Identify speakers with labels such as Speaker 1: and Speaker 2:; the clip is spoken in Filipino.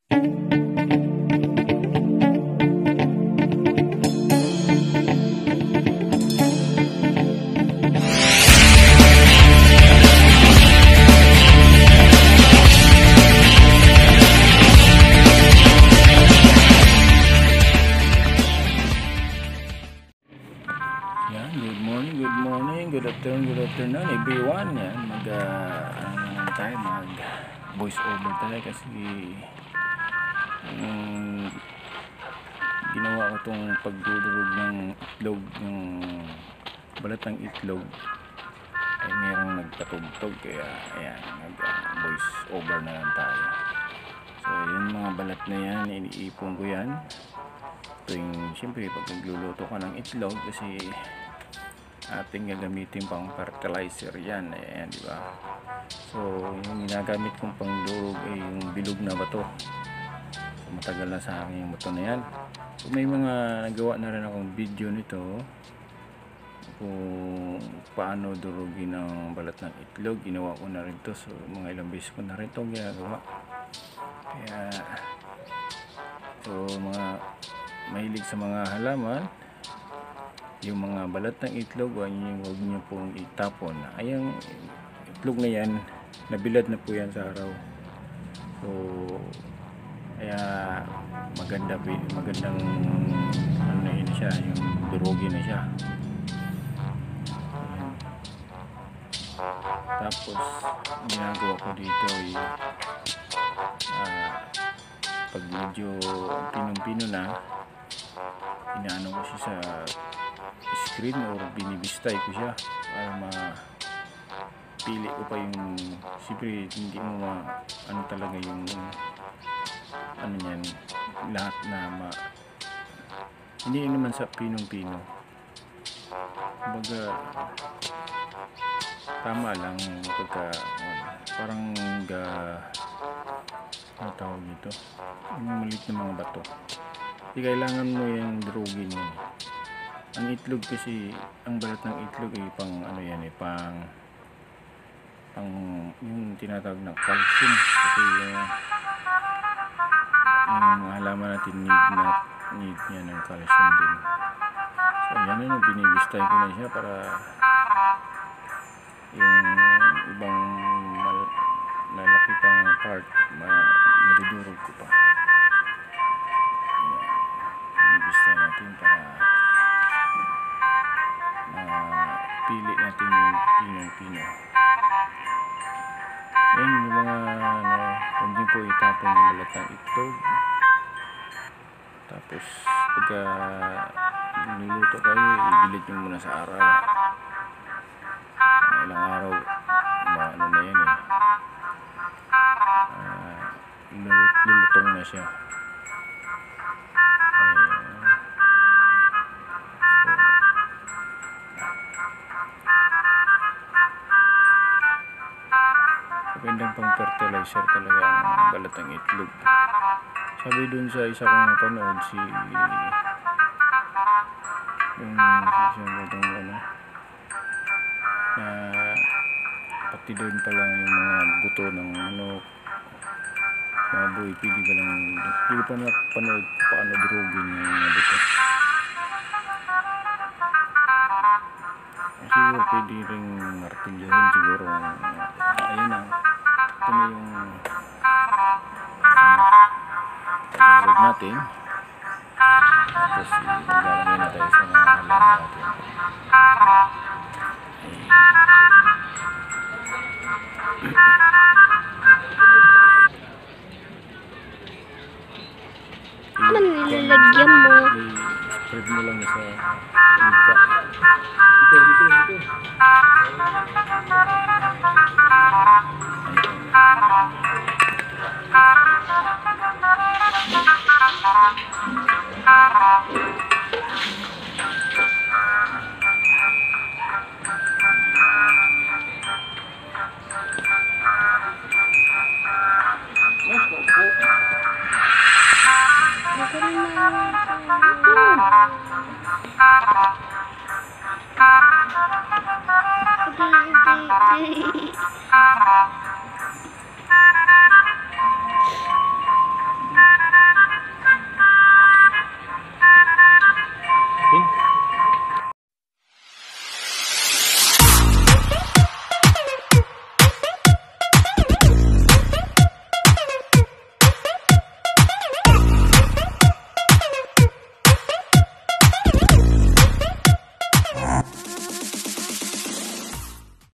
Speaker 1: Yan, good afternoon everyone. Yan, mag voice over tayo kasi ginawa ko tong pagdudurog ng itlog, yung balat ng itlog ay mayroong nagpatugtog, kaya ayan, voice over na lang tayo. So yung mga balat na yan, iniipon ko yan tuwing siyempre pag nagluluto ka ng itlog, kasi ating gagamitin pang fertilizer yan, ayan, di ba? So yung ginagamit kong pangdurog ay yung bilog na bato. So matagal na sa akin yung bato na yan. So may mga nagawa na rin akong video nito kung paano durugin ang balat ng itlog. Ginawa ko na rin to, so mga ilang beses ko na rin itong ginagawa. Kaya so mga mahilig sa mga halaman, yung mga balat ng itlog, huwag nyo pong itapon. Ay, yung itlog na yan, nabilad na po yan sa araw. So kaya magandang ano na yun siya, yung durugin na siya. Ayan. Tapos ginagawa ko dito ay pag medyo pinong-pino na, inaano ko siya sa screen or binibistay ko siya para mapili ko pa yung, siyempre hindi mo ano talaga yung ano yan, lahat na hindi naman sa pinong-pino, kumbaga tama lang pagka parang ano tawag dito, yung maliit na mga bato. Hindi kailangan mo yung durugin yun. Ang itlog kasi, ang balat ng itlog ay pang ano yan eh, pang yung tinatawag na calcium, kasi yung halaman natin need niya ng calcium din. So yan, ano, binibistay ko na siya para yung ibang lalaki pang part madudurog ko pa. Binibistay natin para pili natin yung pinong-pino. Yan yung mga huwag nyo po itapon yung balat ng itlog. Tapos pagka niluluto kayo, ibilid nyo muna sa araw. Ilang araw, ano na yan eh, lulutong na siya. Magandang pang fertilizer talaga ang balat ng itlog. Sabi dun sa isa kong napanood, pati doon pa lang yung mga buto ng manok, mga buhay, pili ka lang, hindi ko pa napanood paano durugin yung mga buto. Siguro pwede rin martilyohin siguro. Ayun na, ito na yung durug natin. Tapos ilalagay na tayo sa mga halaman natin.
Speaker 2: Ano nilalagyan mo?
Speaker 1: Spread mo lang sa lupa. Ito.